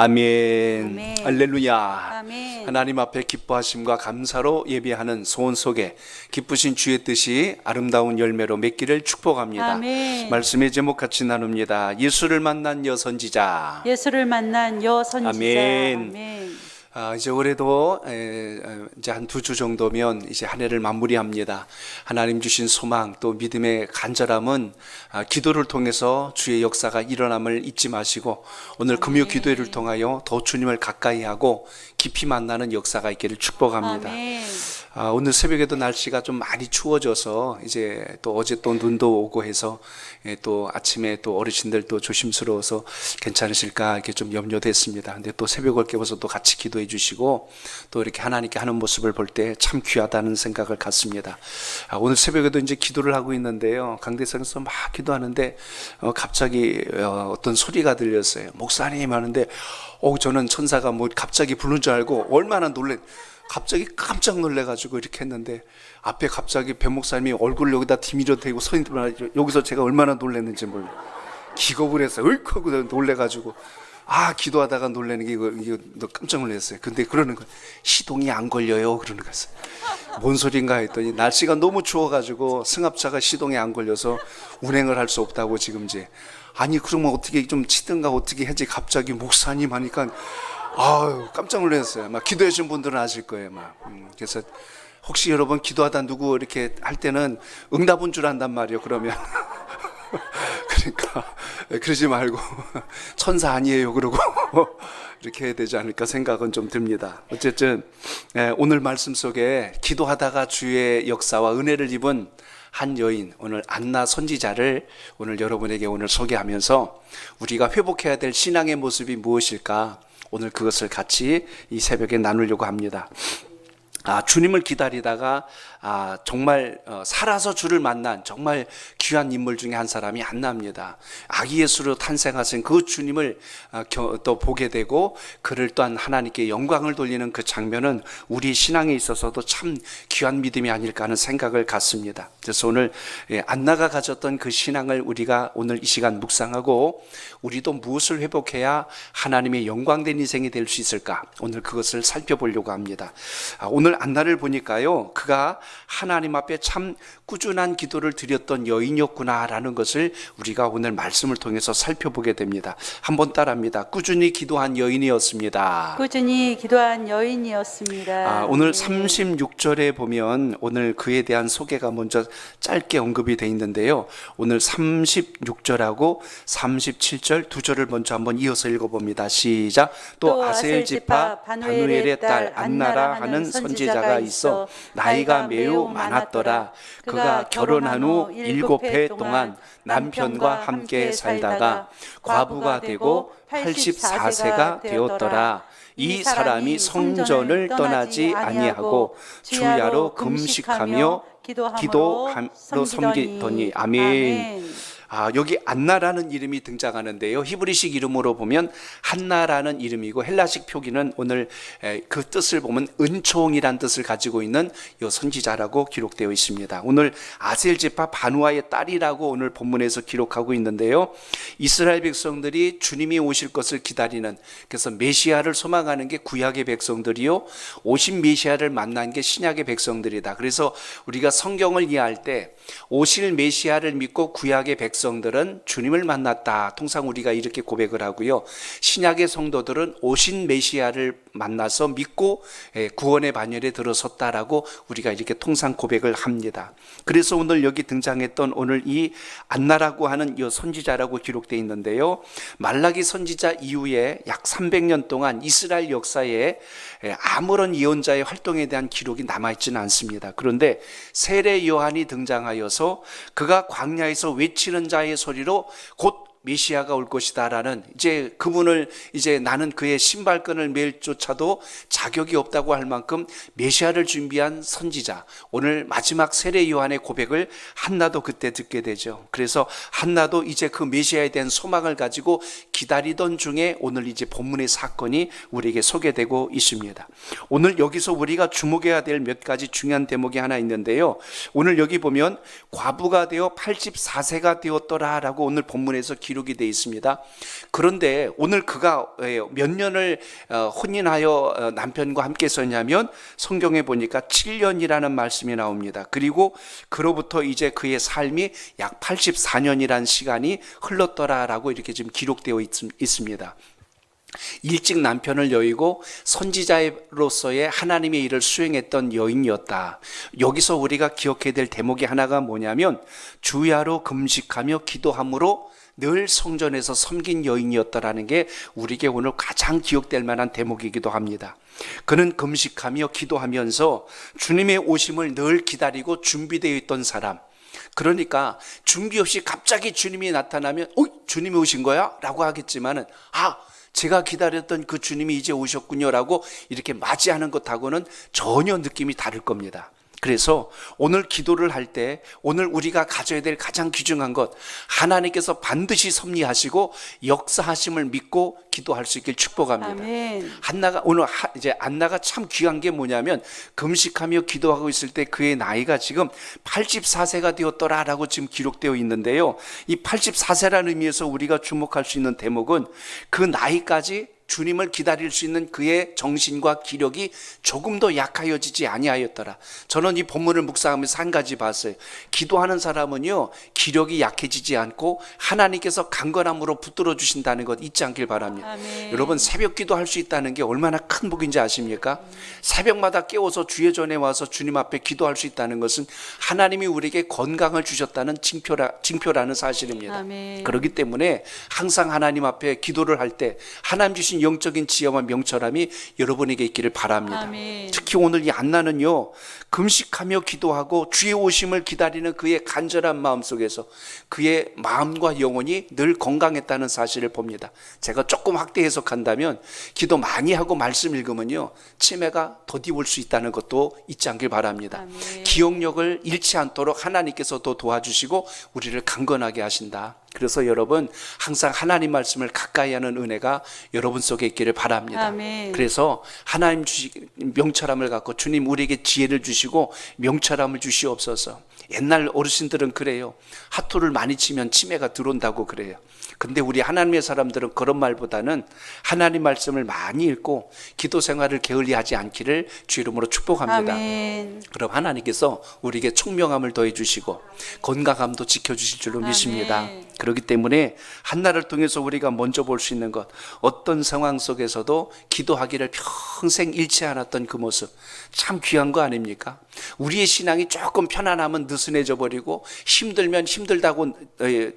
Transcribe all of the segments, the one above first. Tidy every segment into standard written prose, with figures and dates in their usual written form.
아멘. 아멘. 할렐루야. 아멘. 하나님 앞에 기뻐하심과 감사로 예배하는 소원 속에 기쁘신 주의 뜻이 아름다운 열매로 맺기를 축복합니다. 아멘. 말씀의 제목 같이 나눕니다. 예수를 만난 여선지자. 예수를 만난 여선지자. 아멘. 아멘. 이제 올해도 이제 한 2주 정도면 이제 한 해를 마무리합니다. 하나님 주신 소망 또 믿음의 간절함은 기도를 통해서 주의 역사가 일어남을 잊지 마시고 오늘 금요 기도회를 통하여 더 주님을 가까이 하고 깊이 만나는 역사가 있기를 축복합니다. 아멘. 오늘 새벽에도 날씨가 좀 많이 추워져서 이제 또 어제 또 눈도 오고 해서 또 아침에 또 어르신들도 조심스러워서 괜찮으실까 이렇게 좀 염려됐습니다. 근데 또 새벽을 깨워서 또 같이 기도해 주시고 또 이렇게 하나님께 하는 모습을 볼 때 참 귀하다는 생각을 갖습니다. 오늘 새벽에도 이제 기도를 하고 있는데요. 강대상에서 막 기도하는데 갑자기 어떤 소리가 들렸어요. 목사님 하는데 저는 천사가 뭐 갑자기 부른 줄 알고 얼마나 갑자기 깜짝 놀래가지고 이렇게 했는데 앞에 갑자기 배 목사님이 얼굴을 여기다 디밀어 대고 서 있는 여기서 제가 얼마나 놀랐는지 몰라요. 기겁을 해서 으이하고 놀래가지고 기도하다가 놀라는 게 이거 깜짝 놀랐어요. 근데 그러는 거예요. 시동이 안 걸려요. 그러는 거예요. 뭔 소린가 했더니 날씨가 너무 추워가지고 승합차가 시동이 안 걸려서 운행을 할 수 없다고 지금 이제 그러면 어떻게 좀 치든가 어떻게 해야지 갑자기 목사님 하니까 깜짝 놀랐어요. 막 기도해 주신 분들은 아실 거예요. 그래서 혹시 여러분 기도하다 누구 이렇게 할 때는 응답은 줄 안단 말이에요. 그러면 그러니까 그러지 말고 천사 아니에요. 그러고 이렇게 해야 되지 않을까 생각은 좀 듭니다. 어쨌든 오늘 말씀 속에 기도하다가 주의 역사와 은혜를 입은 한 여인, 오늘 안나 선지자를 오늘 여러분에게 오늘 소개하면서 우리가 회복해야 될 신앙의 모습이 무엇일까? 오늘 그것을 같이 이 새벽에 나누려고 합니다. 주님을 기다리다가 정말 살아서 주를 만난 정말 귀한 인물 중에 한 사람이 안나입니다. 아기 예수로 탄생하신 그 주님을 또 보게 되고 그를 또한 하나님께 영광을 돌리는 그 장면은 우리 신앙에 있어서도 참 귀한 믿음이 아닐까 하는 생각을 갖습니다. 그래서 오늘 안나가 가졌던 그 신앙을 우리가 오늘 이 시간 묵상하고 우리도 무엇을 회복해야 하나님의 영광된 인생이 될 수 있을까? 오늘 그것을 살펴보려고 합니다. 오늘 안나를 보니까요, 그가 하나님 앞에 참 꾸준한 기도를 드렸던 여인이었구나라는 것을 우리가 오늘 말씀을 통해서 살펴보게 됩니다. 한번 따라합니다. 꾸준히 기도한 여인이었습니다. 꾸준히 기도한 여인이었습니다. 오늘 36절에 보면 오늘 그에 대한 소개가 먼저 짧게 언급이 되어 있는데요. 오늘 36절하고 37절 두 절을 먼저 한번 이어서 읽어봅니다. 시작. 또 아셀 지파 바누엘의 딸 안나라 하는 선지자가 있어 나이가 매우 많았더라. 그가 결혼한 후 7해 동안 남편과 함께 살다가 과부가 되고 84세가 되었더라. 이 사람이 성전을 떠나지 아니하고 주야로 금식하며 기도하러 섬기더니 아멘. 여기 안나라는 이름이 등장하는데요. 히브리식 이름으로 보면 한나라는 이름이고 헬라식 표기는 오늘 그 뜻을 보면 은총이란 뜻을 가지고 있는 이 선지자라고 기록되어 있습니다. 오늘 아셀 지파 바누아의 딸이라고 오늘 본문에서 기록하고 있는데요. 이스라엘 백성들이 주님이 오실 것을 기다리는, 그래서 메시아를 소망하는 게 구약의 백성들이요, 오신 메시아를 만난 게 신약의 백성들이다. 그래서 우리가 성경을 이해할 때 오실 메시아를 믿고 구약의 백성들은 주님을 만났다. 통상 우리가 이렇게 고백을 하고요. 신약의 성도들은 오신 메시아를 만나서 믿고 구원의 반열에 들어섰다라고 우리가 이렇게 통상 고백을 합니다. 그래서 오늘 여기 등장했던 오늘 이 안나라고 하는 이 선지자라고 기록되어 있는데요. 말라기 선지자 이후에 약 300년 동안 이스라엘 역사에 아무런 예언자의 활동에 대한 기록이 남아있지는 않습니다. 그런데 세례 요한이 등장하여서 그가 광야에서 외치는 자의 소리로 곧 메시아가 올 것이다라는, 이제 그분을 이제 나는 그의 신발끈을 매일 쫓아도 자격이 없다고 할 만큼 메시아를 준비한 선지자, 오늘 마지막 세례 요한의 고백을 한나도 그때 듣게 되죠. 그래서 한나도 이제 그 메시아에 대한 소망을 가지고 기다리던 중에 오늘 이제 본문의 사건이 우리에게 소개되고 있습니다. 오늘 여기서 우리가 주목해야 될 몇 가지 중요한 대목이 하나 있는데요. 오늘 여기 보면 과부가 되어 84세가 되었더라라고 오늘 본문에서 기록이 되어 있습니다. 그런데 오늘 그가 몇 년을 혼인하여 남편과 함께 썼냐면 성경에 보니까 7년이라는 말씀이 나옵니다. 그리고 그로부터 이제 그의 삶이 약 84년이라는 시간이 흘렀더라라고 이렇게 지금 기록되어 있습니다. 일찍 남편을 여의고 선지자로서의 하나님의 일을 수행했던 여인이었다. 여기서 우리가 기억해야 될 대목이 하나가 뭐냐면 주야로 금식하며 기도함으로 늘 성전에서 섬긴 여인이었다라는 게 우리에게 오늘 가장 기억될 만한 대목이기도 합니다. 그는 금식하며 기도하면서 주님의 오심을 늘 기다리고 준비되어 있던 사람. 그러니까 준비 없이 갑자기 주님이 나타나면 주님이 오신 거야? 라고 하겠지만은 제가 기다렸던 그 주님이 이제 오셨군요 라고 이렇게 맞이하는 것하고는 전혀 느낌이 다를 겁니다. 그래서 오늘 기도를 할 때 오늘 우리가 가져야 될 가장 귀중한 것, 하나님께서 반드시 섭리하시고 역사하심을 믿고 기도할 수 있길 축복합니다. 아멘. 안나가 참 귀한 게 뭐냐면 금식하며 기도하고 있을 때 그의 나이가 지금 84세가 되었더라라고 지금 기록되어 있는데요. 이 84세라는 의미에서 우리가 주목할 수 있는 대목은 그 나이까지 주님을 기다릴 수 있는 그의 정신과 기력이 조금 더 약하여지지 아니하였더라. 저는 이 본문을 묵상하면서 한 가지 봤어요. 기도하는 사람은요, 기력이 약해지지 않고 하나님께서 강건함으로 붙들어 주신다는 것 잊지 않길 바랍니다. 아멘. 여러분, 새벽 기도할 수 있다는 게 얼마나 큰 복인지 아십니까? 새벽마다 깨워서 주의 전에 와서 주님 앞에 기도할 수 있다는 것은 하나님이 우리에게 건강을 주셨다는 징표라는 사실입니다. 아멘. 그렇기 때문에 항상 하나님 앞에 기도를 할 때 하나님 주신 영적인 지혜와 명철함이 여러분에게 있기를 바랍니다. 아멘. 특히 오늘 이 안나는요, 금식하며 기도하고 주의 오심을 기다리는 그의 간절한 마음 속에서 그의 마음과 영혼이 늘 건강했다는 사실을 봅니다. 제가 조금 확대 해석한다면 기도 많이 하고 말씀 읽으면요, 치매가 더디 올 수 있다는 것도 잊지 않길 바랍니다. 아멘. 기억력을 잃지 않도록 하나님께서 또 도와주시고 우리를 강건하게 하신다. 그래서 여러분, 항상 하나님 말씀을 가까이 하는 은혜가 여러분 속에 있기를 바랍니다. 아멘. 그래서 하나님 명철함을 갖고 주님 우리에게 지혜를 주시고 명철함을 주시옵소서. 옛날 어르신들은 그래요. 하토를 많이 치면 치매가 들어온다고 그래요. 근데 우리 하나님의 사람들은 그런 말보다는 하나님 말씀을 많이 읽고 기도 생활을 게을리하지 않기를 주 이름으로 축복합니다. 아멘. 그럼 하나님께서 우리에게 총명함을 더해 주시고 건강함도 지켜주실 줄로 믿습니다. 아멘. 그렇기 때문에 한나를 통해서 우리가 먼저 볼 수 있는 것, 어떤 상황 속에서도 기도하기를 평생 잃지 않았던 그 모습, 참 귀한 거 아닙니까? 우리의 신앙이 조금 편안하면 느슨해져 버리고 힘들면 힘들다고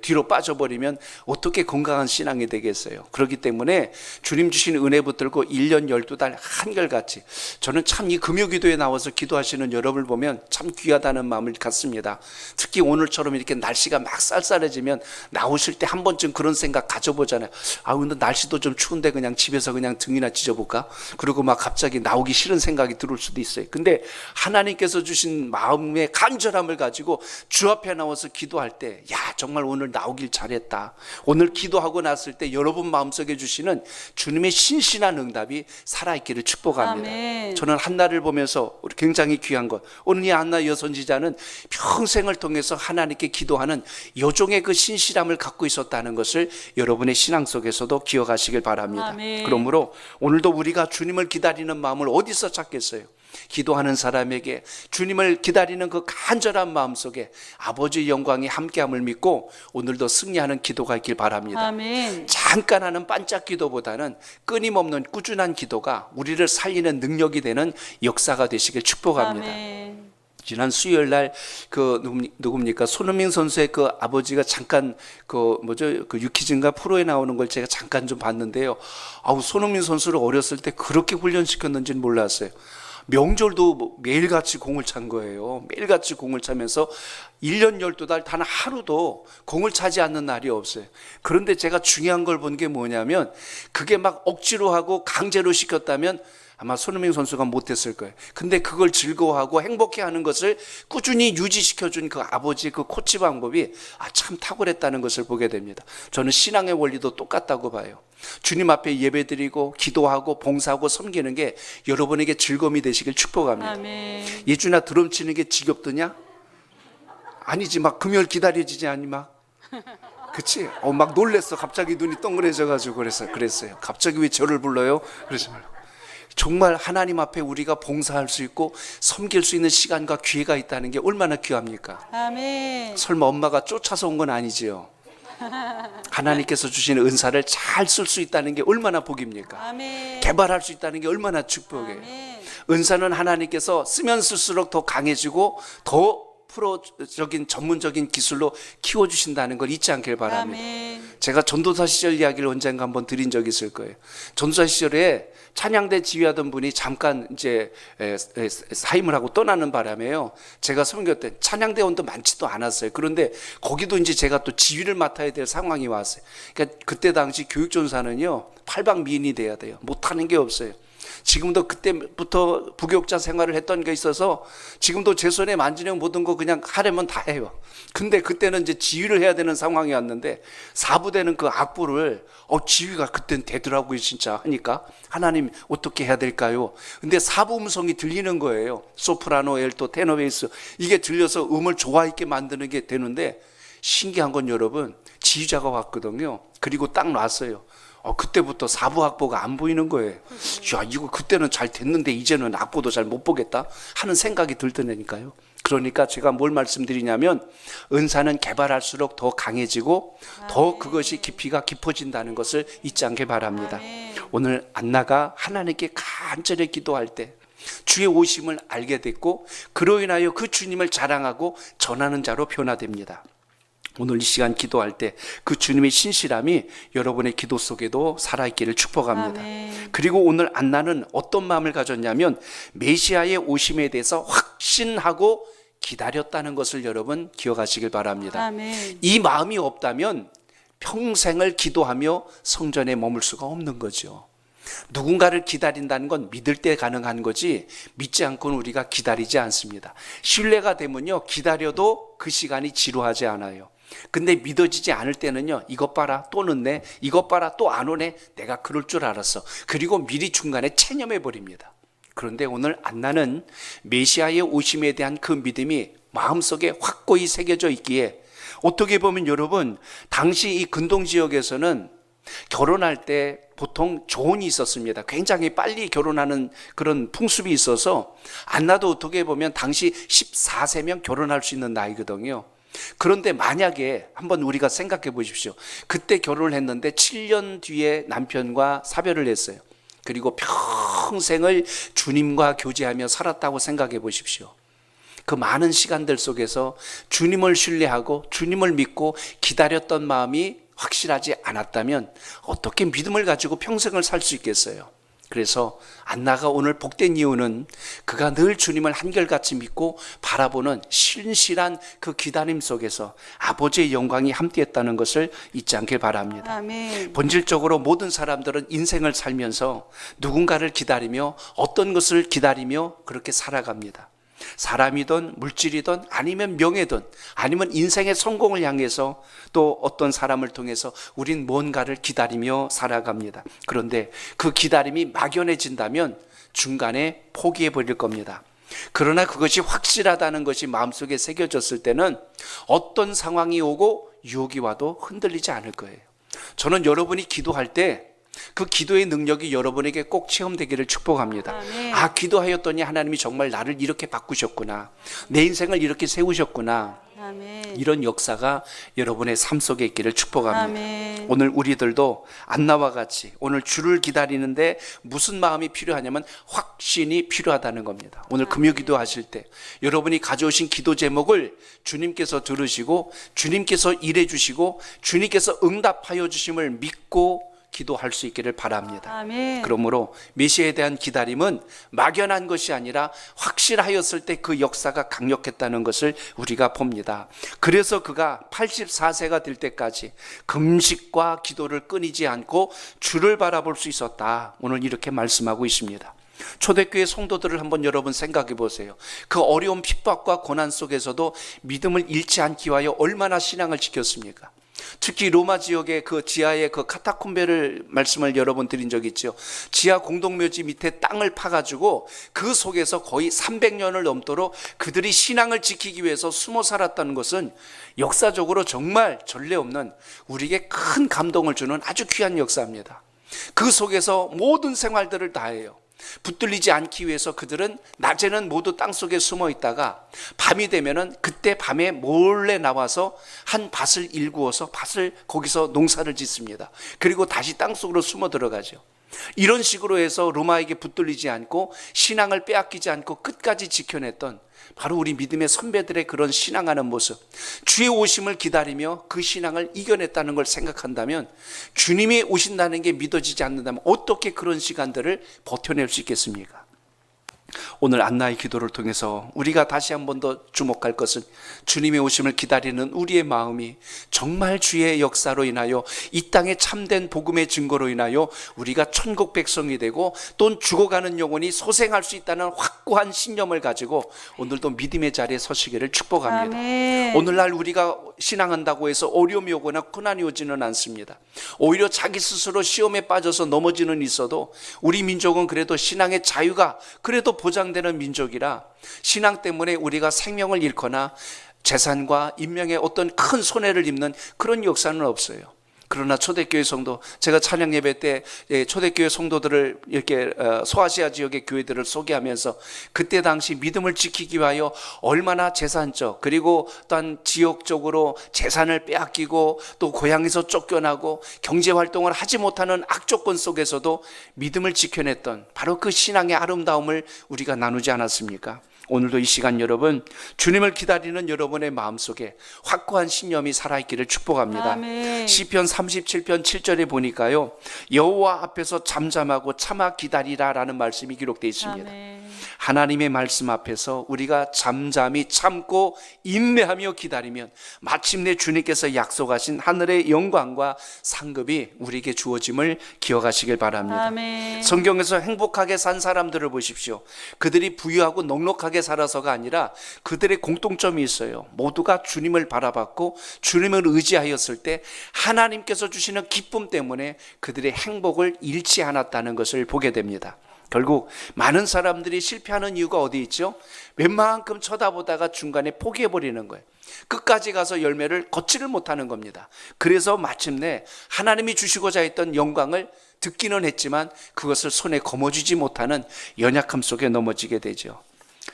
뒤로 빠져버리면 어떻게 건강한 신앙이 되겠어요? 그렇기 때문에 주님 주신 은혜 붙들고 1년 12달 한결같이, 저는 참 이 금요기도에 나와서 기도하시는 여러분을 보면 참 귀하다는 마음을 갖습니다. 특히 오늘처럼 이렇게 날씨가 막 쌀쌀해지면 나오실 때 한 번쯤 그런 생각 가져보잖아요. 근데 날씨도 좀 추운데 그냥 집에서 그냥 등이나 찢어볼까? 그리고 막 갑자기 나오기 싫은 생각이 들을 수도 있어요. 근데 하나님께서 주신 마음의 간절함을 가지고 주 앞에 나와서 기도할 때, 정말 오늘 나오길 잘했다. 오늘 기도하고 났을 때 여러분 마음속에 주시는 주님의 신실한 응답이 살아있기를 축복합니다. 아멘. 저는 한나를 보면서 굉장히 귀한 것, 오늘 이 한나 여선지자는 평생을 통해서 하나님께 기도하는 여종의 그 신실함을 갖고 있었다는 것을 여러분의 신앙 속에서도 기억하시길 바랍니다. 아멘. 그러므로 오늘도 우리가 주님을 기다리는 마음을 어디서 찾겠어요? 기도하는 사람에게 주님을 기다리는 그 간절한 마음 속에 아버지의 영광이 함께함을 믿고 오늘도 승리하는 기도가 있길 바랍니다. 아멘. 잠깐 하는 반짝 기도보다는 끊임없는 꾸준한 기도가 우리를 살리는 능력이 되는 역사가 되시길 축복합니다. 아멘. 지난 수요일 날 누굽니까? 손흥민 선수의 그 아버지가 잠깐 그 유키즈인가 프로에 나오는 걸 제가 잠깐 좀 봤는데요. 손흥민 선수를 어렸을 때 그렇게 훈련시켰는지는 몰랐어요. 명절도 매일같이 공을 찬 거예요. 매일같이 공을 차면서 1년 12달 단 하루도 공을 차지 않는 날이 없어요. 그런데 제가 중요한 걸 본 게 뭐냐면 그게 막 억지로 하고 강제로 시켰다면 아마 손흥민 선수가 못했을 거예요. 근데 그걸 즐거워하고 행복해하는 것을 꾸준히 유지시켜준 그 아버지 그 코치 방법이 참 탁월했다는 것을 보게 됩니다. 저는 신앙의 원리도 똑같다고 봐요. 주님 앞에 예배드리고 기도하고 봉사하고 섬기는 게 여러분에게 즐거움이 되시길 축복합니다. 아멘. 예준아, 드럼 치는 게 지겹더냐? 아니지, 막 금요일 기다려지지 않니 막? 그치? 막 놀랬어. 갑자기 눈이 동그래져가지고 그랬어요. 갑자기 왜 저를 불러요? 그러지 말고. 정말 하나님 앞에 우리가 봉사할 수 있고 섬길 수 있는 시간과 기회가 있다는 게 얼마나 귀합니까? 아멘. 설마 엄마가 쫓아서 온 건 아니지요? 하나님께서 주시는 은사를 잘 쓸 수 있다는 게 얼마나 복입니까? 아멘. 개발할 수 있다는 게 얼마나 축복이에요. 아멘. 은사는 하나님께서 쓰면 쓸수록 더 강해지고 더 프로적인 전문적인 기술로 키워주신다는 걸 잊지 않길 바랍니다. 아멘. 제가 전도사 시절 이야기를 언젠가 한번 드린 적이 있을 거예요. 전도사 시절에 찬양대 지휘하던 분이 잠깐 이제 사임을 하고 떠나는 바람에요. 제가 선교 때 찬양대원도 많지도 않았어요. 그런데 거기도 이제 제가 또 지휘를 맡아야 될 상황이 왔어요. 그러니까 그때 당시 교육전사는요, 팔방미인이 돼야 돼요. 못하는 게 없어요. 지금도 그때부터 부교육자 생활을 했던 게 있어서 지금도 제 손에 만지는 모든 거 그냥 하려면 다 해요. 근데 그때는 이제 지휘를 해야 되는 상황이 왔는데 사부되는 그 악보를 지휘가 그땐 되더라고요. 진짜 하니까 하나님 어떻게 해야 될까요? 근데 사부 음성이 들리는 거예요. 소프라노, 엘토, 테너 베이스 이게 들려서 음을 좋아 있게 만드는 게 되는데 신기한 건 여러분 지휘자가 왔거든요. 그리고 딱 놨어요. 그때부터 사부 악보가 안 보이는 거예요. 야, 이거 그때는 잘 됐는데 이제는 악보도 잘 못 보겠다 하는 생각이 들더라니까요. 그러니까 제가 뭘 말씀드리냐면 은사는 개발할수록 더 강해지고 더 그것이 깊이가 깊어진다는 것을 잊지 않게 바랍니다. 오늘 안나가 하나님께 간절히 기도할 때 주의 오심을 알게 됐고 그로 인하여 그 주님을 자랑하고 전하는 자로 변화됩니다. 오늘 이 시간 기도할 때 그 주님의 신실함이 여러분의 기도 속에도 살아있기를 축복합니다. 아멘. 그리고 오늘 안나는 어떤 마음을 가졌냐면 메시아의 오심에 대해서 확신하고 기다렸다는 것을 여러분 기억하시길 바랍니다. 아멘. 이 마음이 없다면 평생을 기도하며 성전에 머물 수가 없는 거죠. 누군가를 기다린다는 건 믿을 때 가능한 거지 믿지 않고는 우리가 기다리지 않습니다. 신뢰가 되면요 기다려도 그 시간이 지루하지 않아요. 근데 믿어지지 않을 때는요 이것 봐라 또 늦네, 이것 봐라 또 안 오네, 내가 그럴 줄 알았어. 그리고 미리 중간에 체념해 버립니다. 그런데 오늘 안나는 메시아의 오심에 대한 그 믿음이 마음속에 확고히 새겨져 있기에 어떻게 보면 여러분 당시 이 근동 지역에서는 결혼할 때 보통 조언이 있었습니다. 굉장히 빨리 결혼하는 그런 풍습이 있어서 안나도 어떻게 보면 당시 14세면 결혼할 수 있는 나이거든요. 그런데 만약에 한번 우리가 생각해 보십시오. 그때 결혼을 했는데 7년 뒤에 남편과 사별을 했어요. 그리고 평생을 주님과 교제하며 살았다고 생각해 보십시오. 그 많은 시간들 속에서 주님을 신뢰하고 주님을 믿고 기다렸던 마음이 확실하지 않았다면 어떻게 믿음을 가지고 평생을 살 수 있겠어요? 그래서 안나가 오늘 복된 이유는 그가 늘 주님을 한결같이 믿고 바라보는 신실한 그 기다림 속에서 아버지의 영광이 함께했다는 것을 잊지 않길 바랍니다. 아멘. 본질적으로 모든 사람들은 인생을 살면서 누군가를 기다리며 어떤 것을 기다리며 그렇게 살아갑니다. 사람이든 물질이든 아니면 명예든 아니면 인생의 성공을 향해서 또 어떤 사람을 통해서 우린 뭔가를 기다리며 살아갑니다. 그런데 그 기다림이 막연해진다면 중간에 포기해 버릴 겁니다. 그러나 그것이 확실하다는 것이 마음속에 새겨졌을 때는 어떤 상황이 오고 유혹이 와도 흔들리지 않을 거예요. 저는 여러분이 기도할 때 그 기도의 능력이 여러분에게 꼭 체험되기를 축복합니다. 아멘. 아, 기도하였더니 하나님이 정말 나를 이렇게 바꾸셨구나, 내 인생을 이렇게 세우셨구나, 아멘. 이런 역사가 여러분의 삶 속에 있기를 축복합니다. 아멘. 오늘 우리들도 안나와 같이 오늘 주를 기다리는데 무슨 마음이 필요하냐면 확신이 필요하다는 겁니다. 오늘 금요 기도하실 때 여러분이 가져오신 기도 제목을 주님께서 들으시고 주님께서 일해 주시고 주님께서 응답하여 주심을 믿고 기도할 수 있기를 바랍니다. 아멘. 그러므로 메시아에 대한 기다림은 막연한 것이 아니라 확실하였을 때 그 역사가 강력했다는 것을 우리가 봅니다. 그래서 그가 84세가 될 때까지 금식과 기도를 끊이지 않고 주를 바라볼 수 있었다. 오늘 이렇게 말씀하고 있습니다. 초대교회 성도들을 한번 여러분 생각해 보세요. 그 어려운 핍박과 고난 속에서도 믿음을 잃지 않기 위하여 얼마나 신앙을 지켰습니까? 특히 로마 지역의 그 지하의 그 카타콤베를 말씀을 여러 번 드린 적이 있죠. 지하 공동묘지 밑에 땅을 파가지고 그 속에서 거의 300년을 넘도록 그들이 신앙을 지키기 위해서 숨어 살았다는 것은 역사적으로 정말 전례 없는 우리에게 큰 감동을 주는 아주 귀한 역사입니다. 그 속에서 모든 생활들을 다 해요. 붙들리지 않기 위해서 그들은 낮에는 모두 땅속에 숨어 있다가 밤이 되면은 그때 밤에 몰래 나와서 한 밭을 일구어서 밭을 거기서 농사를 짓습니다. 그리고 다시 땅속으로 숨어 들어가죠. 이런 식으로 해서 로마에게 붙들리지 않고 신앙을 빼앗기지 않고 끝까지 지켜냈던 바로 우리 믿음의 선배들의 그런 신앙하는 모습, 주의 오심을 기다리며 그 신앙을 이겨냈다는 걸 생각한다면, 주님이 오신다는 게 믿어지지 않는다면 어떻게 그런 시간들을 버텨낼 수 있겠습니까? 오늘 안나의 기도를 통해서 우리가 다시 한 번 더 주목할 것은 주님의 오심을 기다리는 우리의 마음이 정말 주의 역사로 인하여 이 땅에 참된 복음의 증거로 인하여 우리가 천국 백성이 되고 또 죽어가는 영혼이 소생할 수 있다는 확고한 신념을 가지고 오늘도 믿음의 자리에 서시기를 축복합니다. 아멘. 오늘날 우리가 신앙한다고 해서 어려움이 오거나 고난이 오지는 않습니다. 오히려 자기 스스로 시험에 빠져서 넘어지는 있어도 우리 민족은 그래도 신앙의 자유가 그래도 보장되는 민족이라 신앙 때문에 우리가 생명을 잃거나 재산과 인명의 어떤 큰 손해를 입는 그런 역사는 없어요. 그러나 초대교회 성도, 제가 찬양 예배 때 초대교회 성도들을 이렇게 소아시아 지역의 교회들을 소개하면서 그때 당시 믿음을 지키기 위하여 얼마나 재산적 그리고 또한 지역적으로 재산을 빼앗기고 또 고향에서 쫓겨나고 경제활동을 하지 못하는 악조건 속에서도 믿음을 지켜냈던 바로 그 신앙의 아름다움을 우리가 나누지 않았습니까? 오늘도 이 시간 여러분, 주님을 기다리는 여러분의 마음속에 확고한 신념이 살아있기를 축복합니다. 아멘. 시편 37편 7절에 보니까요, 여호와 앞에서 잠잠하고 참아 기다리라 라는 말씀이 기록되어 있습니다. 아멘. 하나님의 말씀 앞에서 우리가 잠잠히 참고 인내하며 기다리면 마침내 주님께서 약속하신 하늘의 영광과 상급이 우리에게 주어짐을 기억하시길 바랍니다. 아멘. 성경에서 행복하게 산 사람들을 보십시오. 그들이 부유하고 넉넉하게 살아서가 아니라 그들의 공통점이 있어요. 모두가 주님을 바라봤고 주님을 의지하였을 때 하나님께서 주시는 기쁨 때문에 그들의 행복을 잃지 않았다는 것을 보게 됩니다. 결국 많은 사람들이 실패하는 이유가 어디 있죠? 웬만큼 쳐다보다가 중간에 포기해버리는 거예요. 끝까지 가서 열매를 걷지를 못하는 겁니다. 그래서 마침내 하나님이 주시고자 했던 영광을 듣기는 했지만 그것을 손에 거머쥐지 못하는 연약함 속에 넘어지게 되죠.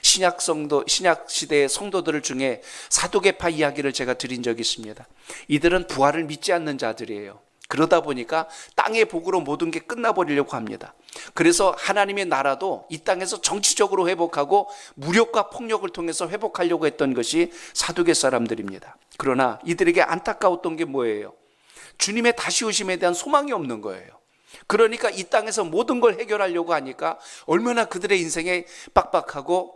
신약 시대의 성도들 중에 사두개파 이야기를 제가 드린 적이 있습니다. 이들은 부활을 믿지 않는 자들이에요. 그러다 보니까 땅의 복으로 모든 게 끝나버리려고 합니다. 그래서 하나님의 나라도 이 땅에서 정치적으로 회복하고 무력과 폭력을 통해서 회복하려고 했던 것이 사두개 사람들입니다. 그러나 이들에게 안타까웠던 게 뭐예요? 주님의 다시 오심에 대한 소망이 없는 거예요. 그러니까 이 땅에서 모든 걸 해결하려고 하니까 얼마나 그들의 인생에 빡빡하고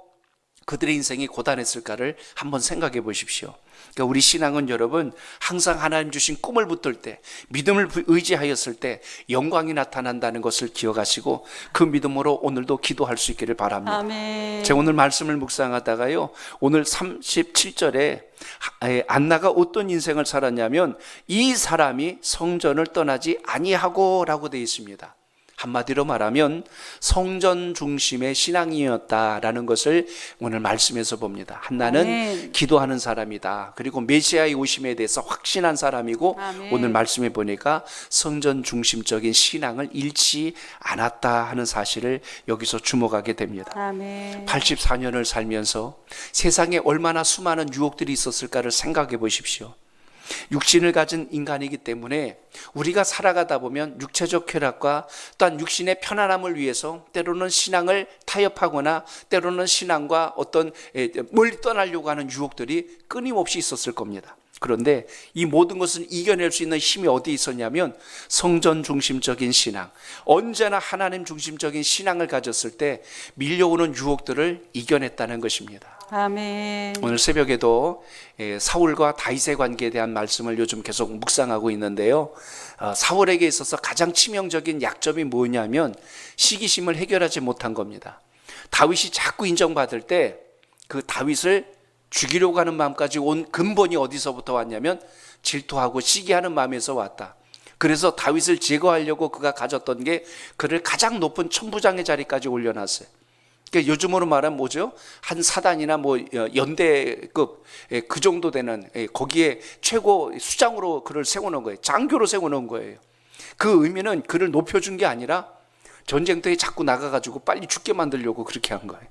그들의 인생이 고단했을까를 한번 생각해 보십시오. 그러니까 우리 신앙은 여러분 항상 하나님 주신 꿈을 붙들 때, 믿음을 의지하였을 때 영광이 나타난다는 것을 기억하시고 그 믿음으로 오늘도 기도할 수 있기를 바랍니다. 아멘. 제가 오늘 말씀을 묵상하다가요, 오늘 37절에 안나가 어떤 인생을 살았냐면 이 사람이 성전을 떠나지 아니하고 라고 되어 있습니다. 한마디로 말하면 성전 중심의 신앙이었다라는 것을 오늘 말씀에서 봅니다. 한나는 아멘. 기도하는 사람이다. 그리고 메시아의 오심에 대해서 확신한 사람이고 아멘. 오늘 말씀에 보니까 성전 중심적인 신앙을 잃지 않았다 하는 사실을 여기서 주목하게 됩니다. 아멘. 84년을 살면서 세상에 얼마나 수많은 유혹들이 있었을까를 생각해 보십시오. 육신을 가진 인간이기 때문에 우리가 살아가다 보면 육체적 쾌락과 또한 육신의 편안함을 위해서 때로는 신앙을 타협하거나 때로는 신앙과 어떤 멀리 떠나려고 하는 유혹들이 끊임없이 있었을 겁니다. 그런데 이 모든 것을 이겨낼 수 있는 힘이 어디 있었냐면 성전 중심적인 신앙, 언제나 하나님 중심적인 신앙을 가졌을 때 밀려오는 유혹들을 이겨냈다는 것입니다. 아멘. 오늘 새벽에도 사울과 다윗의 관계에 대한 말씀을 요즘 계속 묵상하고 있는데요, 사울에게 있어서 가장 치명적인 약점이 뭐냐면 시기심을 해결하지 못한 겁니다. 다윗이 자꾸 인정받을 때 그 다윗을 죽이려고 하는 마음까지 온 근본이 어디서부터 왔냐면 질투하고 시기하는 마음에서 왔다. 그래서 다윗을 제거하려고 그가 가졌던 게 그를 가장 높은 천부장의 자리까지 올려놨어요. 그러니까 요즘으로 말하면 뭐죠? 한 사단이나 뭐 연대급 그 정도 되는 거기에 최고 수장으로 그를 세워놓은 거예요. 장교로 세워놓은 거예요. 그 의미는 그를 높여준 게 아니라 전쟁터에 자꾸 나가가지고 빨리 죽게 만들려고 그렇게 한 거예요.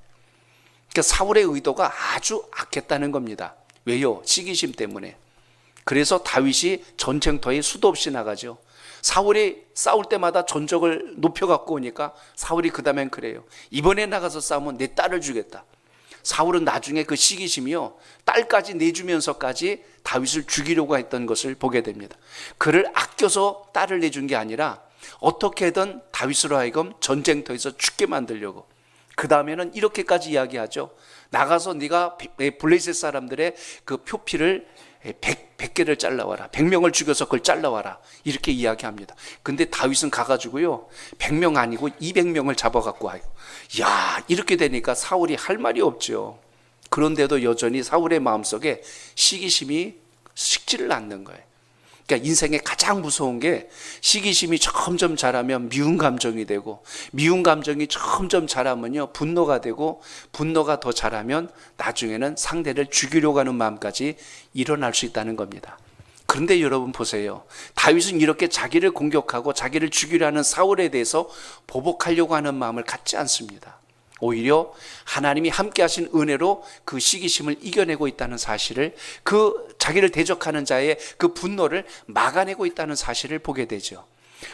그러니까 사울의 의도가 아주 악했다는 겁니다. 왜요? 시기심 때문에. 그래서 다윗이 전쟁터에 수도 없이 나가죠. 사울이 싸울 때마다 전적을 높여갖고 오니까 사울이 그 다음엔 그래요. 이번에 나가서 싸우면 내 딸을 주겠다. 사울은 나중에 그 시기심이요, 딸까지 내주면서까지 다윗을 죽이려고 했던 것을 보게 됩니다. 그를 아껴서 딸을 내준 게 아니라 어떻게든 다윗으로 하여금 전쟁터에서 죽게 만들려고. 그 다음에는 이렇게까지 이야기하죠. 나가서 네가 블레셋 사람들의 그 표피를 100개를 잘라와라. 100명을 죽여서 그걸 잘라와라. 이렇게 이야기합니다. 근데 다윗은 가가지고요, 100명 아니고 200명을 잡아갖고 와요. 야, 이렇게 되니까 사울이 할 말이 없죠. 그런데도 여전히 사울의 마음속에 시기심이 식지를 않는 거예요. 그러니까 인생에 가장 무서운 게 시기심이 점점 자라면 미운 감정이 되고, 미운 감정이 점점 자라면요 분노가 되고, 분노가 더 자라면 나중에는 상대를 죽이려고 하는 마음까지 일어날 수 있다는 겁니다. 그런데 여러분 보세요. 다윗은 이렇게 자기를 공격하고 자기를 죽이려는 사울에 대해서 보복하려고 하는 마음을 갖지 않습니다. 오히려 하나님이 함께 하신 은혜로 그 시기심을 이겨내고 있다는 사실을, 그 자기를 대적하는 자의 그 분노를 막아내고 있다는 사실을 보게 되죠.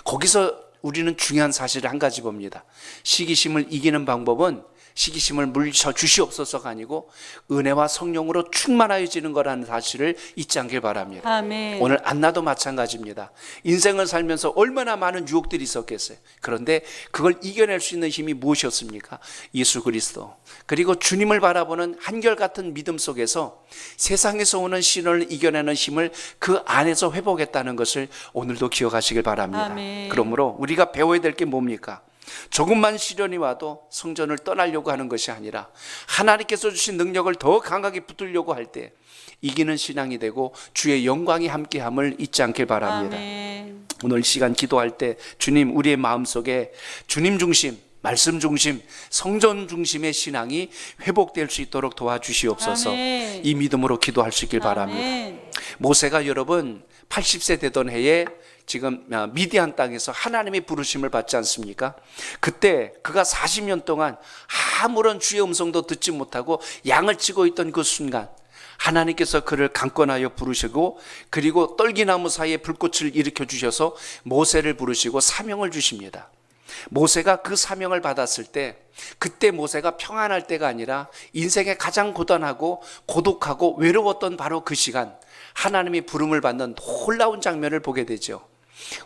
거기서 우리는 중요한 사실을 한 가지 봅니다. 시기심을 이기는 방법은 시기심을 물리쳐 주시옵소서가 아니고 은혜와 성령으로 충만하여지는 거라는 사실을 잊지 않길 바랍니다. 아멘. 오늘 안나도 마찬가지입니다. 인생을 살면서 얼마나 많은 유혹들이 있었겠어요. 그런데 그걸 이겨낼 수 있는 힘이 무엇이었습니까? 예수 그리스도. 그리고 주님을 바라보는 한결같은 믿음 속에서 세상에서 오는 시련을 이겨내는 힘을 그 안에서 회복했다는 것을 오늘도 기억하시길 바랍니다. 아멘. 그러므로 우리가 배워야 될 게 뭡니까? 조금만 시련이 와도 성전을 떠나려고 하는 것이 아니라 하나님께서 주신 능력을 더 강하게 붙들려고 할 때 이기는 신앙이 되고 주의 영광이 함께함을 잊지 않길 바랍니다. 아멘. 오늘 시간 기도할 때 주님, 우리의 마음속에 주님 중심, 말씀 중심, 성전 중심의 신앙이 회복될 수 있도록 도와주시옵소서. 아멘. 이 믿음으로 기도할 수 있길 바랍니다. 아멘. 모세가 여러분 80세 되던 해에 지금 미디안 땅에서 하나님의 부르심을 받지 않습니까? 그때 그가 40년 동안 아무런 주의 음성도 듣지 못하고 양을 치고 있던 그 순간 하나님께서 그를 강권하여 부르시고, 그리고 떨기나무 사이에 불꽃을 일으켜 주셔서 모세를 부르시고 사명을 주십니다. 모세가 그 사명을 받았을 때, 그때 모세가 평안할 때가 아니라 인생의 가장 고단하고 고독하고 외로웠던 바로 그 시간, 하나님의 부름을 받는 놀라운 장면을 보게 되죠.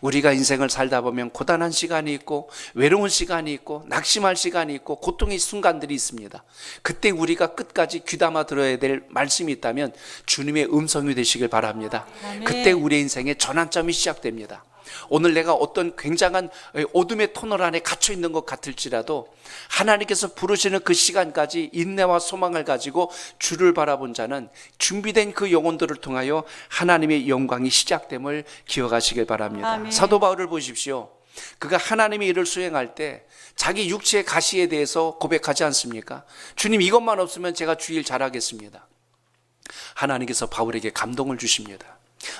우리가 인생을 살다 보면 고단한 시간이 있고 외로운 시간이 있고 낙심할 시간이 있고 고통의 순간들이 있습니다. 그때 우리가 끝까지 귀담아 들어야 될 말씀이 있다면 주님의 음성이 되시길 바랍니다. 아멘. 그때 우리의 인생의 전환점이 시작됩니다. 오늘 내가 어떤 굉장한 어둠의 터널 안에 갇혀 있는 것 같을지라도 하나님께서 부르시는 그 시간까지 인내와 소망을 가지고 주를 바라본 자는 준비된 그 영혼들을 통하여 하나님의 영광이 시작됨을 기억하시길 바랍니다. 아멘. 사도 바울을 보십시오. 그가 하나님의 일을 수행할 때 자기 육체의 가시에 대해서 고백하지 않습니까? 주님, 이것만 없으면 제가 주일 잘하겠습니다. 하나님께서 바울에게 감동을 주십니다.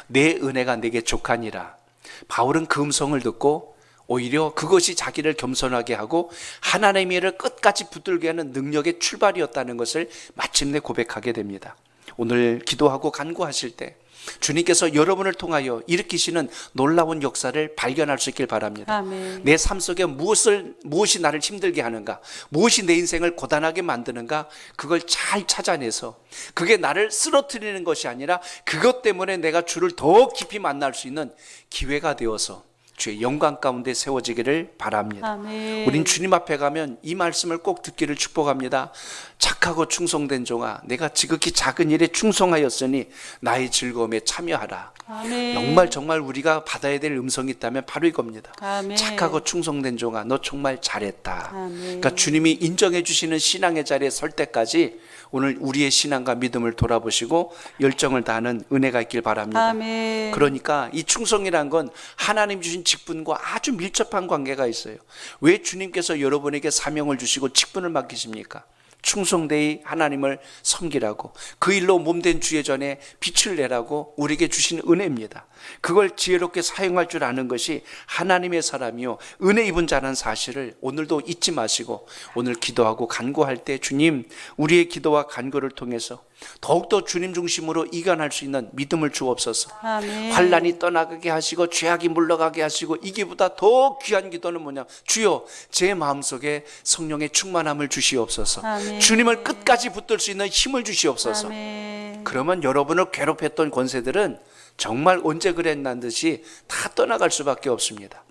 내 은혜가 내게 족하니라. 바울은 그 음성을 듣고 오히려 그것이 자기를 겸손하게 하고 하나님의 일을 끝까지 붙들게 하는 능력의 출발이었다는 것을 마침내 고백하게 됩니다. 오늘 기도하고 간구하실 때 주님께서 여러분을 통하여 일으키시는 놀라운 역사를 발견할 수 있길 바랍니다. 아멘. 내 삶 속에 무엇이 나를 힘들게 하는가, 무엇이 내 인생을 고단하게 만드는가, 그걸 잘 찾아내서 그게 나를 쓰러뜨리는 것이 아니라 그것 때문에 내가 주를 더 깊이 만날 수 있는 기회가 되어서 주의 영광 가운데 세워지기를 바랍니다. 아멘. 우린 주님 앞에 가면 이 말씀을 꼭 듣기를 축복합니다. 착하고 충성된 종아, 내가 지극히 작은 일에 충성하였으니 나의 즐거움에 참여하라. 아멘. 정말 우리가 받아야 될 음성이 있다면 바로 이겁니다. 아멘. 착하고 충성된 종아, 너 정말 잘했다. 아멘. 그러니까 주님이 인정해 주시는 신앙의 자리에 설 때까지 오늘 우리의 신앙과 믿음을 돌아보시고 열정을 다하는 은혜가 있길 바랍니다. 아멘. 그러니까 이 충성이란 건 하나님 주신 직분과 아주 밀접한 관계가 있어요. 왜 주님께서 여러분에게 사명을 주시고 직분을 맡기십니까? 충성되이 하나님을 섬기라고, 그 일로 몸된 주의 전에 빛을 내라고 우리에게 주신 은혜입니다. 그걸 지혜롭게 사용할 줄 아는 것이 하나님의 사람이요 은혜 입은 자라는 사실을 오늘도 잊지 마시고, 오늘 기도하고 간구할 때 주님, 우리의 기도와 간구를 통해서 더욱더 주님 중심으로 이겨낼 수 있는 믿음을 주옵소서. 아멘. 환난이 떠나가게 하시고 죄악이 물러가게 하시고, 이기보다 더 귀한 기도는 뭐냐, 주여 제 마음속에 성령의 충만함을 주시옵소서. 아멘. 주님을 끝까지 붙들 수 있는 힘을 주시옵소서. 아멘. 그러면 여러분을 괴롭혔던 권세들은 정말 언제 그랬난 듯이 다 떠나갈 수밖에 없습니다.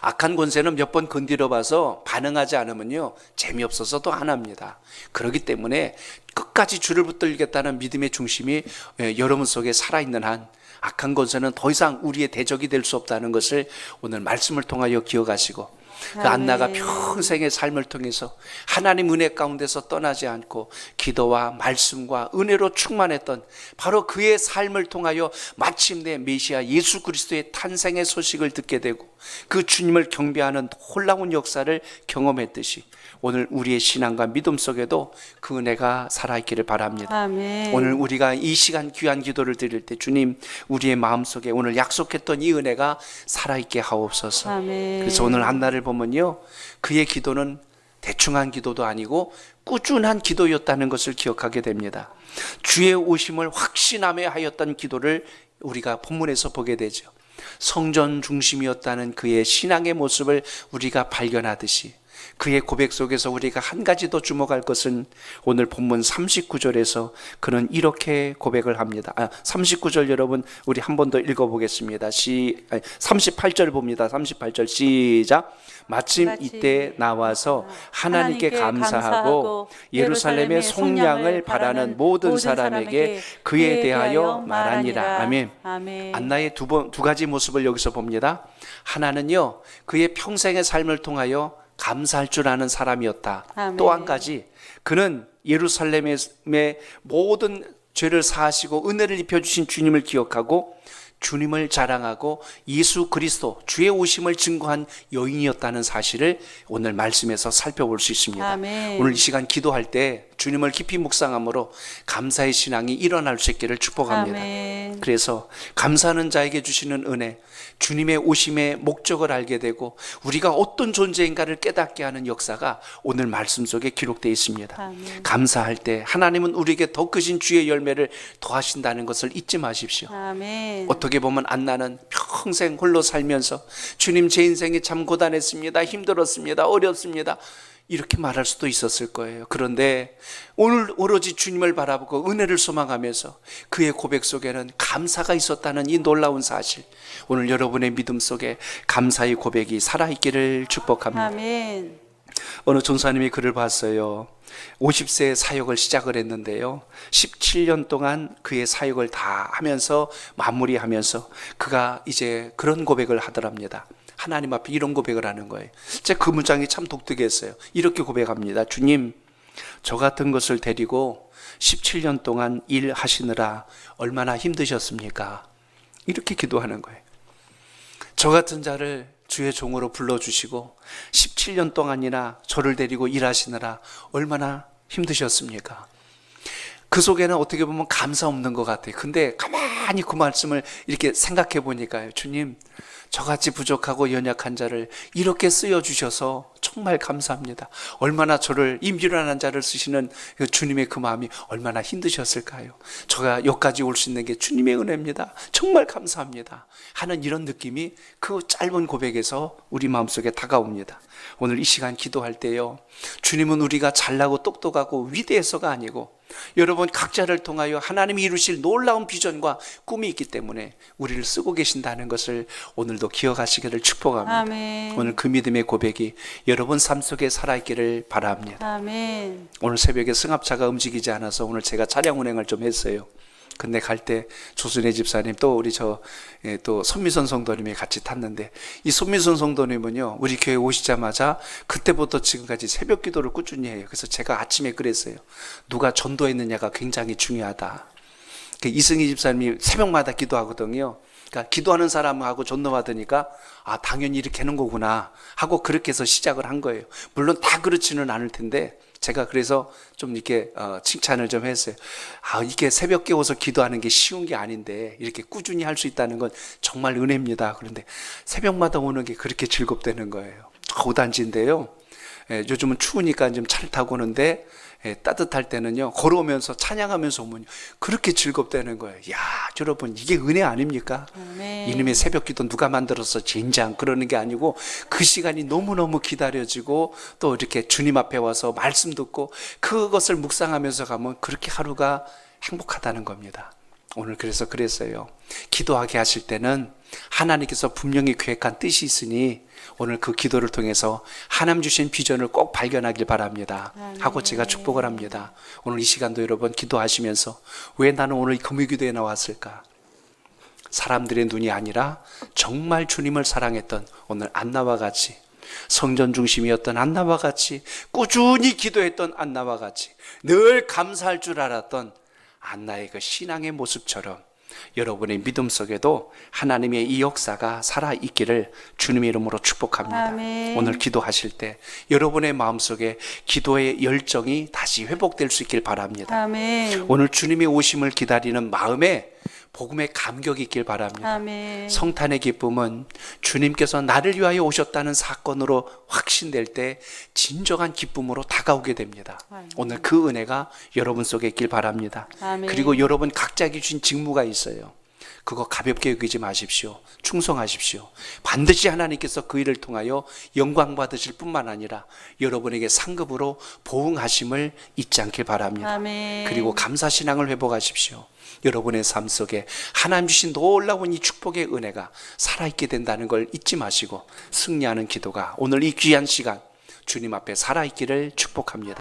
악한 권세는 몇 번 건드려 봐서 반응하지 않으면요 재미없어서도 안 합니다. 그렇기 때문에 끝까지 주를 붙들겠다는 믿음의 중심이 여러분 속에 살아있는 한 악한 권세는 더 이상 우리의 대적이 될 수 없다는 것을 오늘 말씀을 통하여 기억하시고, 그 안나가 평생의 삶을 통해서 하나님 은혜 가운데서 떠나지 않고 기도와 말씀과 은혜로 충만했던 바로 그의 삶을 통하여 마침내 메시아 예수 그리스도의 탄생의 소식을 듣게 되고 그 주님을 경배하는 놀라운 역사를 경험했듯이 오늘 우리의 신앙과 믿음 속에도 그 은혜가 살아있기를 바랍니다. 아멘. 오늘 우리가 이 시간 귀한 기도를 드릴 때 주님, 우리의 마음속에 오늘 약속했던 이 은혜가 살아있게 하옵소서. 아멘. 그래서 오늘 한나를 보면요, 그의 기도는 대충한 기도도 아니고 꾸준한 기도였다는 것을 기억하게 됩니다. 주의 오심을 확신하며 하였던 기도를 우리가 본문에서 보게 되죠. 성전 중심이었다는 그의 신앙의 모습을 우리가 발견하듯이 그의 고백 속에서 우리가 한 가지 더 주목할 것은 오늘 본문 39절에서 그는 이렇게 고백을 합니다. 39절 여러분 우리 한 번 더 읽어보겠습니다. 38절 봅니다. 38절 시작. 마침 이때 나와서 하나님께 감사하고 예루살렘의 속량을 바라는 모든 사람에게 그에 대하여 말하니라. 아멘. 아멘. 안나의 두 가지 모습을 여기서 봅니다. 하나는요, 그의 평생의 삶을 통하여 감사할 줄 아는 사람이었다. 아멘. 또 한 가지, 그는 예루살렘의 모든 죄를 사하시고 은혜를 입혀주신 주님을 기억하고 주님을 자랑하고 예수 그리스도 주의 오심을 증거한 여인이었다는 사실을 오늘 말씀에서 살펴볼 수 있습니다. 아멘. 오늘 이 시간 기도할 때 주님을 깊이 묵상함으로 감사의 신앙이 일어날 수 있기를 축복합니다. 아멘. 그래서 감사하는 자에게 주시는 은혜, 주님의 오심의 목적을 알게 되고 우리가 어떤 존재인가를 깨닫게 하는 역사가 오늘 말씀 속에 기록되어 있습니다. 아멘. 감사할 때 하나님은 우리에게 더 크신 주의 열매를 더하신다는 것을 잊지 마십시오. 아멘. 어떻게 보면 안나는 평생 홀로 살면서 주님, 제 인생이 참 고단했습니다, 힘들었습니다, 어렵습니다, 이렇게 말할 수도 있었을 거예요. 그런데 오늘 오로지 주님을 바라보고 은혜를 소망하면서 그의 고백 속에는 감사가 있었다는 이 놀라운 사실, 오늘 여러분의 믿음 속에 감사의 고백이 살아있기를 축복합니다. 아멘. 어느 전사님이 글을 봤어요. 50세에 사역을 시작을 했는데요, 17년 동안 그의 사역을 다 하면서 마무리하면서 그가 이제 그런 고백을 하더랍니다. 하나님 앞에 이런 고백을 하는 거예요. 제가 그 문장이 참 독특했어요. 이렇게 고백합니다. 주님, 저 같은 것을 데리고 17년 동안 일하시느라 얼마나 힘드셨습니까? 이렇게 기도하는 거예요. 저 같은 자를 주의 종으로 불러주시고 17년 동안이나 저를 데리고 일하시느라 얼마나 힘드셨습니까? 그 속에는 어떻게 보면 감사 없는 것 같아요. 근데 가만히 그 말씀을 이렇게 생각해 보니까요, 주님, 저같이 부족하고 연약한 자를 이렇게 쓰여주셔서 정말 감사합니다. 얼마나 저를, 이 미련한 자를 쓰시는 주님의 그 마음이 얼마나 힘드셨을까요? 저가 여기까지 올 수 있는 게 주님의 은혜입니다. 정말 감사합니다 하는 이런 느낌이 그 짧은 고백에서 우리 마음속에 다가옵니다. 오늘 이 시간 기도할 때요, 주님은 우리가 잘나고 똑똑하고 위대해서가 아니고 여러분 각자를 통하여 하나님이 이루실 놀라운 비전과 꿈이 있기 때문에 우리를 쓰고 계신다는 것을 오늘도 기억하시기를 축복합니다. 아멘. 오늘 그 믿음의 고백이 여러분 삶 속에 살아있기를 바랍니다. 아멘. 오늘 새벽에 승합차가 움직이지 않아서 오늘 제가 차량 운행을 좀 했어요. 근데 갈 때 조순혜 집사님 또 우리 또 손미선 성도님이 같이 탔는데, 이 손미선 성도님은요 우리 교회 오시자마자 그때부터 지금까지 새벽 기도를 꾸준히 해요. 그래서 제가 아침에 그랬어요. 누가 전도했느냐가 굉장히 중요하다. 이승희 집사님이 새벽마다 기도하거든요. 그러니까 기도하는 사람하고 전도받으니까 당연히 이렇게 하는 거구나 하고 그렇게 해서 시작을 한 거예요. 물론 다 그렇지는 않을 텐데 제가 그래서 좀 이렇게 칭찬을 좀 했어요. 이게 새벽 깨워서 기도하는 게 쉬운 게 아닌데 이렇게 꾸준히 할 수 있다는 건 정말 은혜입니다. 그런데 새벽마다 오는 게 그렇게 즐겁다는 거예요. 5단지인데요. 요즘은 추우니까 좀 차를 타고 오는데 따뜻할 때는요 걸어오면서 찬양하면서 오면 그렇게 즐겁다는 거예요. 야, 여러분 이게 은혜 아닙니까? 아멘. 이놈의 새벽 기도 누가 만들어서 젠장 그러는 게 아니고 그 시간이 너무너무 기다려지고 또 이렇게 주님 앞에 와서 말씀 듣고 그것을 묵상하면서 가면 그렇게 하루가 행복하다는 겁니다. 오늘 그래서 그랬어요. 기도하게 하실 때는 하나님께서 분명히 계획한 뜻이 있으니 오늘 그 기도를 통해서 하나님 주신 비전을 꼭 발견하길 바랍니다 하고 제가 축복을 합니다. 오늘 이 시간도 여러분 기도하시면서 왜 나는 오늘 금요기도에 나왔을까? 사람들의 눈이 아니라 정말 주님을 사랑했던 오늘 안나와 같이, 성전 중심이었던 안나와 같이, 꾸준히 기도했던 안나와 같이, 늘 감사할 줄 알았던 안나의 그 신앙의 모습처럼 여러분의 믿음 속에도 하나님의 이 역사가 살아있기를 주님의 이름으로 축복합니다. 아멘. 오늘 기도하실 때 여러분의 마음속에 기도의 열정이 다시 회복될 수 있길 바랍니다. 아멘. 오늘 주님의 오심을 기다리는 마음에 복음의 감격이 있길 바랍니다. 아멘. 성탄의 기쁨은 주님께서 나를 위하여 오셨다는 사건으로 확신될 때 진정한 기쁨으로 다가오게 됩니다. 오늘 그 은혜가 여러분 속에 있길 바랍니다. 아멘. 그리고 여러분 각자에게 주신 직무가 있어요. 그거 가볍게 여기지 마십시오. 충성하십시오. 반드시 하나님께서 그 일을 통하여 영광 받으실 뿐만 아니라 여러분에게 상급으로 보응하심을 잊지 않길 바랍니다. 아멘. 그리고 감사신앙을 회복하십시오. 여러분의 삶 속에 하나님 주신 놀라운 이 축복의 은혜가 살아있게 된다는 걸 잊지 마시고 승리하는 기도가 오늘 이 귀한 시간 주님 앞에 살아있기를 축복합니다.